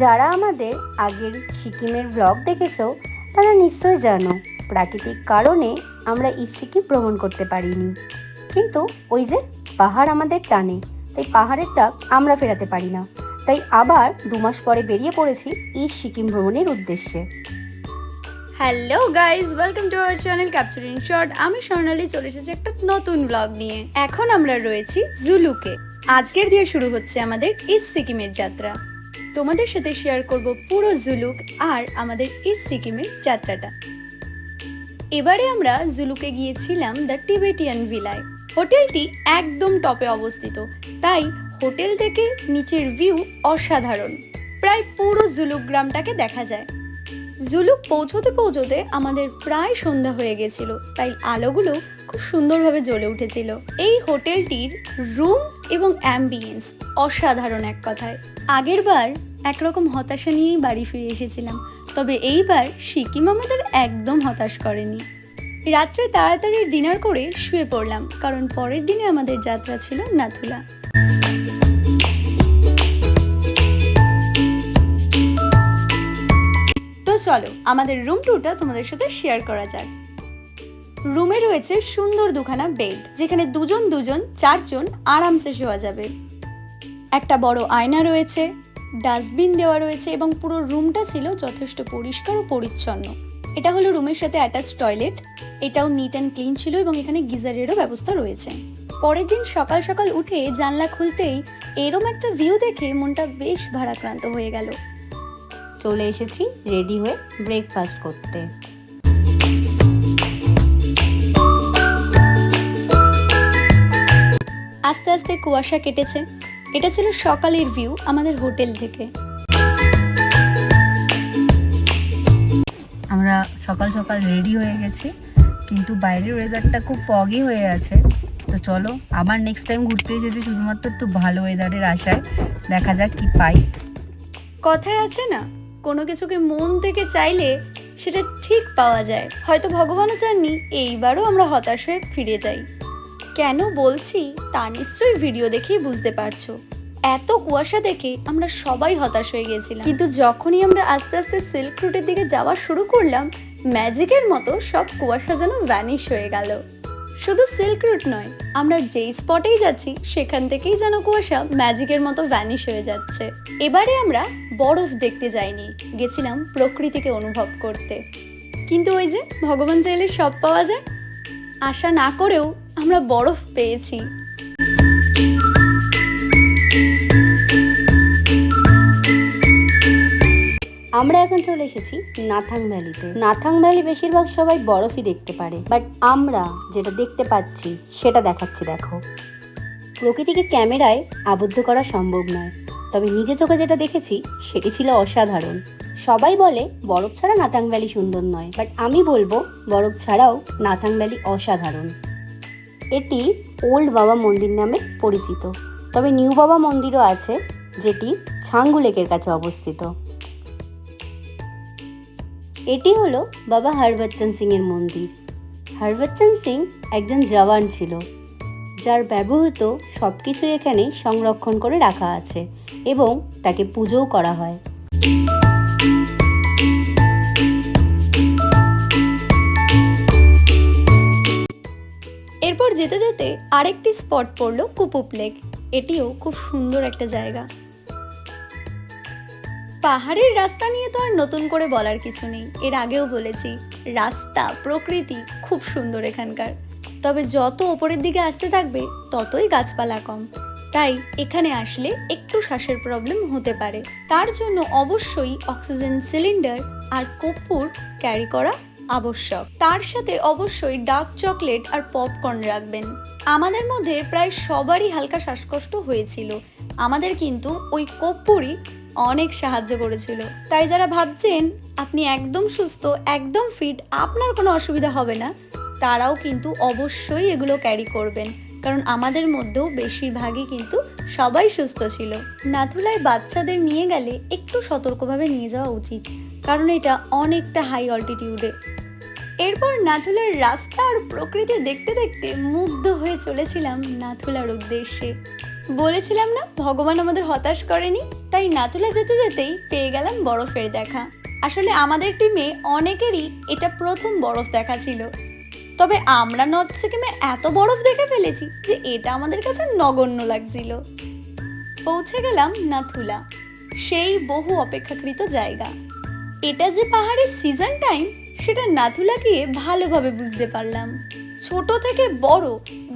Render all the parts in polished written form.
যারা আমাদের আগের সিকিমের ব্লগ দেখেছো তারা নিশ্চয় জানো প্রাকৃতিক কারণে আমরা ইস্ট সিকিম ভ্রমণ করতে পারিনি, কিন্তু ওই যে পাহাড় আমাদের টানে, তাই পাহাড়ের ডাক আমরা ফেরাতে পারি না। তাই আবার 2 মাস পরে বেরিয়ে পড়েছি ইস্ট সিকিম ভ্রমণের উদ্দেশ্যে। Hello guys, welcome to our channel capture in short. আমি স্বর্ণালী চলে এসেছি একটা নতুন ব্লগ নিয়ে। এখন আমরা রয়েছি জুলুকে। আজকের দিয়ে শুরু হচ্ছে আমাদের ইস্ট সিকিমের যাত্রা। তোমাদের সাথে শেয়ার করব পুরো জুলুক আর আমাদের ইস্ট সিকিমের যাত্রাটা। এবারে আমরা জুলুকে গিয়েছিলাম দ্য টিবেটিয়ান ভিলায়। হোটেলটি একদম টপে অবস্থিত, তাই হোটেল থেকে নিচের ভিউ অসাধারণ। প্রায় পুরো জুলুক গ্রামটাকে দেখা যায়। জুলুক পৌঁছতে পৌঁছতে আমাদের প্রায় সন্ধ্যা হয়ে গেছিল, তাই আলোগুলো খুব সুন্দরভাবে জ্বলে উঠেছিল। এই হোটেলটির রুম এবং অ্যাম্বিয়েন্স অসাধারণ এক কথায়। আগের বার একরকম হতাশা নিয়েই বাড়ি ফিরে এসেছিলাম, তবে এইবার সিকিম আমাদের একদম হতাশ করেনি। রাত্রে তাড়াতাড়ি ডিনার করে শুয়ে পড়লাম, কারণ পরের দিনে আমাদের যাত্রা ছিল নাথুলা। চলো আমাদের রুম ট্যুরটা তোমাদের সাথে শেয়ার করা যাক। রুমে রয়েছে সুন্দর দুখানা বেড, যেখানে দুজন 4জন আরামসে শোয়া যাবে। একটা বড় আয়না রয়েছে, ডাস্টবিন দেওয়া রয়েছে এবং পুরো রুমটা ছিল যথেষ্ট পরিষ্কার ও পরিচ্ছন্ন। এটা হলো রুমের সাথে অ্যাটাচ টয়লেট, এটাও নিট অ্যান্ড ক্লিন ছিল এবং এখানে গিজারেরও ব্যবস্থা রয়েছে। পরের দিন সকাল সকাল উঠে জানলা খুলতেই এরম একটা ভিউ দেখে মনটা বেশ ভারাক্রান্ত হয়ে গেল। চলে এসেছি রেডি হয়ে ব্রেকফাস্ট করতে। আস্তে আস্তে কুয়াশা কেটেছে। এটা ছিল সকালের ভিউ আমাদের হোটেল থেকে। আমরা সকাল সকাল রেডি হয়ে গেছি, কিন্তু বাইরের ওয়েদারটা খুব ফগি হয়ে আছে। তো চলো, আবার নেক্সট টাইম ঘুরতে এসেছি শুধুমাত্র একটু ভালো ওয়েদারের আশায়। দেখা যাক কি পাই। কথায় আছে না, কোনো কিছুকে মন থেকে চাইলে সেটা ঠিক পাওয়া যায়। হয়তো ভগবানও চাননি এইবারও আমরা হতাশ হয়ে ফিরে যাই। কেন বলছি তা নিশ্চয়ই ভিডিও দেখেই বুঝতে পারছো। এত কুয়াশা দেখে আমরা সবাই হতাশ হয়ে গেছিলাম, কিন্তু যখনই আমরা আস্তে আস্তে সিল্ক রুটের দিকে যাওয়া শুরু করলাম, ম্যাজিকের মতো সব কুয়াশা যেন ভ্যানিশ হয়ে গেল। শুধু সিল্ক রুট নয়, আমরা যেই স্পটেই যাচ্ছি সেখান থেকেই যেন কুয়াশা ম্যাজিকের মতো ভ্যানিশ হয়ে যাচ্ছে। এবারে আমরা বরফ দেখতে যাইনি, গেছিলাম প্রকৃতিকে অনুভব করতে। কিন্তু ওই যে ভগবান চাইলে সব পাওয়া যায়, আশা না করেও আমরা বরফ পেয়েছি। আমরা এখন চলে এসেছি নাথাং ভ্যালিতে। নাথাং ভ্যালি বেশিরভাগ সবাই বরফই দেখতে পারে, বাট আমরা যেটা দেখতে পাচ্ছি সেটা দেখাচ্ছি দেখো। প্রকৃতিকে ক্যামেরায় আবদ্ধ করা সম্ভব নয়, তবে নিজে চোখে যেটা দেখেছি সেটি ছিল অসাধারণ। সবাই বলে বরফ ছাড়া নাথাং ভ্যালি সুন্দর নয়, বাট আমি বলবো বরফ ছাড়াও নাথাং ভ্যালি অসাধারণ। এটি ওল্ড বাবা মন্দির নামে পরিচিত, তবে নিউ বাবা মন্দিরও আছে, যেটি ছাঙ্গু লেকের কাছে অবস্থিত। এটি হলো বাবা হরবচ্চন সিং এর মন্দির। হরবচ্চন সিং একজন জওয়ান ছিল, যার ব্যবহৃত সব কিছু এখানে সংরক্ষণ করে রাখা আছে এবং তাকে পুজোও করা হয়। এরপর যেতে যেতে আরেকটি স্পট পড়লো কুপুপ লেক। এটিও খুব সুন্দর একটা জায়গা। পাহাড়ের রাস্তা নিয়ে তো আর নতুন করে বলার কিছু নেই, এর আগেও বলেছি রাস্তা প্রকৃতি খুব সুন্দর এখানকার। তবে যত ওপরের দিকে আসতে থাকবে ততই গাছপালা কম, তাই এখানে আসলে একটু শ্বাসের প্রবলেম হতে পারে। তার জন্য অবশ্যই অক্সিজেন সিলিন্ডার আর কর্পূর ক্যারি করা আবশ্যক। তার সাথে অবশ্যই ডার্ক চকলেট আর পপকর্ন রাখবেন। আমাদের মধ্যে প্রায় সবারই হালকা শ্বাসকষ্ট হয়েছিল, আমাদের কিন্তু ওই কর্পূরই অনেক সাহায্য করেছিল। তাই যারা ভাবছেন আপনি একদম সুস্থ, একদম ফিট, আপনার কোনো অসুবিধা হবে না, তারাও কিন্তু অবশ্যই এগুলো ক্যারি করবেন, কারণ আমাদের মধ্যেও বেশিরভাগই কিন্তু সবাই সুস্থ ছিল। নাথুলায় বাচ্চাদের নিয়ে গেলে একটু সতর্কভাবে নিয়ে যাওয়া উচিত, কারণ এটা অনেকটা হাই অল্টিটিউডে। এরপর নাথুলার রাস্তা আর প্রকৃতি দেখতে দেখতে মুগ্ধ হয়ে চলেছিলাম নাথুলার উদ্দেশ্যে। বলেছিলাম না ভগবান আমাদের হতাশ করেনি, তাই নাথুলা যেতে যেতেই পেয়ে গেলাম বরফের দেখা। আসলে আমাদের টিমে অনেকেরই এটা প্রথম বরফ দেখা ছিল, তবে আমরা নর্থ সিকিমে এত বরফ দেখে ফেলেছি যে এটা আমাদের কাছে নগণ্য লাগছিল। পৌঁছে গেলাম নাথুলা, সেই বহু অপেক্ষাকৃত জায়গা। এটা যে পাহাড়ের সিজন টাইম সেটা নাথুলা গিয়ে ভালোভাবে বুঝতে পারলাম। ছোট থেকে বড়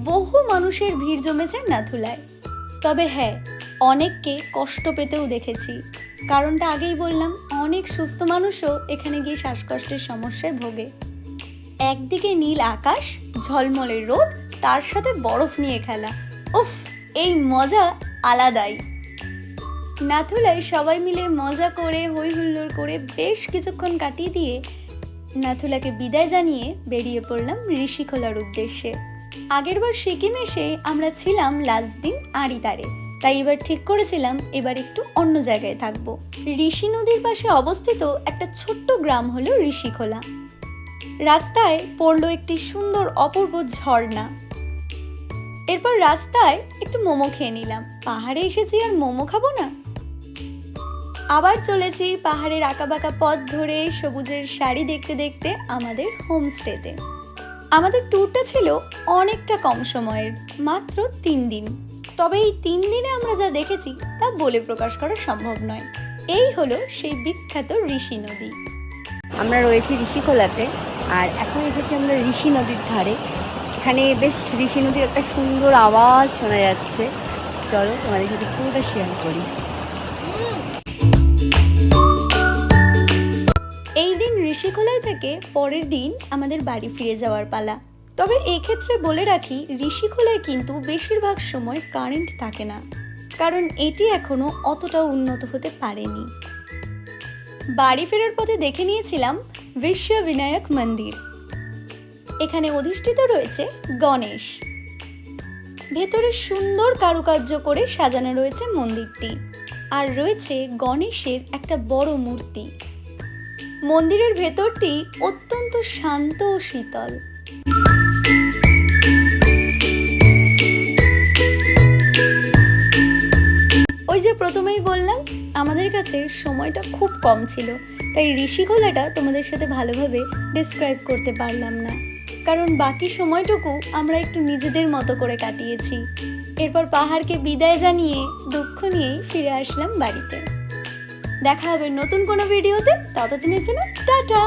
বহু মানুষের ভিড় জমেছে নাথুলায়। তবে হ্যাঁ, অনেককে কষ্ট পেতেও দেখেছি। কারণটা আগেই বললাম, অনেক সুস্থ মানুষও এখানে গিয়ে শ্বাসকষ্টের সমস্যায় ভোগে। একদিকে নীল আকাশ, ঝলমলে রোদ, তার সাথে বরফ নিয়ে খেলা, উফ, এই মজা আলাদাই। নাথুলায় সবাই মিলে মজা করে হই হুল্লোড় করে বেশ কিছুক্ষণ কাটিয়ে দিয়ে নাথুলাকে বিদায় জানিয়ে বেরিয়ে পড়লাম ঋষিখোলার উদ্দেশ্যে। আগেরবার সিকিম এসে আমরা ছিলাম লাস্ট দিন আড়িতারে, তাই এবার ঠিক করেছিলাম এবার একটু অন্য জায়গায় থাকবো। ঋষি নদীর পাশে অবস্থিত একটা ছোট্ট গ্রাম হলো ঋষিখোলা। রাস্তায় পড়লো একটি সুন্দর অপূর্ব ঝর্ণা। এরপর রাস্তায় একটু মোমো খেয়ে নিলাম। পাহাড়ে এসেছি আর মোমো খাবো না? আবার চলেছি পাহাড়ের আঁকাবাঁকা পথ ধরে সবুজের শাড়ি দেখতে দেখতে আমাদের হোমস্টেতে। আমাদের ট্যুরটা ছিল অনেকটা কম সময়ের, মাত্র 3 দিন। তবে এই 3 দিনে আমরা যা দেখেছি তা বলে প্রকাশ করা সম্ভব নয়। এই হলো সেই বিখ্যাত ঋষি নদী। আমরা রয়েছি ঋষিখোলাতে, আর এখন এসেছি আমরা ঋষি নদীর ধারে। এখানে বেশ ঋষি নদীর একটা সুন্দর আওয়াজ শোনা যাচ্ছে। চলো তোমাদের সাথে পুরোটা শেয়ার করি। এই দিন ঋষিখোলায় থেকে পরের দিন আমাদের বাড়ি ফিরে যাওয়ার পালা। তবে এক্ষেত্রে বলে রাখি, ঋষিখোলায় কিন্তু বেশিরভাগ সময় কারেন্ট থাকে না, কারণ এটি এখনো অতটা উন্নত হতে পারেনি। বাড়ি ফেরার পথে দেখে নিয়েছিলাম বিশ্ববিনায়ক মন্দির। এখানে অধিষ্ঠিত রয়েছে গণেশ। ভেতরে সুন্দর কারুকার্য করে সাজানো রয়েছে মন্দিরটি, আর রয়েছে গণেশের একটা বড় মূর্তি। মন্দিরের ভেতরটি অত্যন্ত শান্ত ও শীতল। ওই যে প্রথমেই বললাম, আমাদের কাছে সময়টা খুব কম ছিল, তাই ঋষিখোলাটা তোমাদের সাথে ভালোভাবে ডিসক্রাইব করতে পারলাম না, কারণ বাকি সময়টুকু আমরা একটু নিজেদের মতো করে কাটিয়েছি। এরপর পাহাড়কে বিদায় জানিয়ে দুঃখ নিয়েই ফিরে আসলাম বাড়িতে। দেখা হবে নতুন কোনো ভিডিওতে, ততদিনের জন্য টাটা।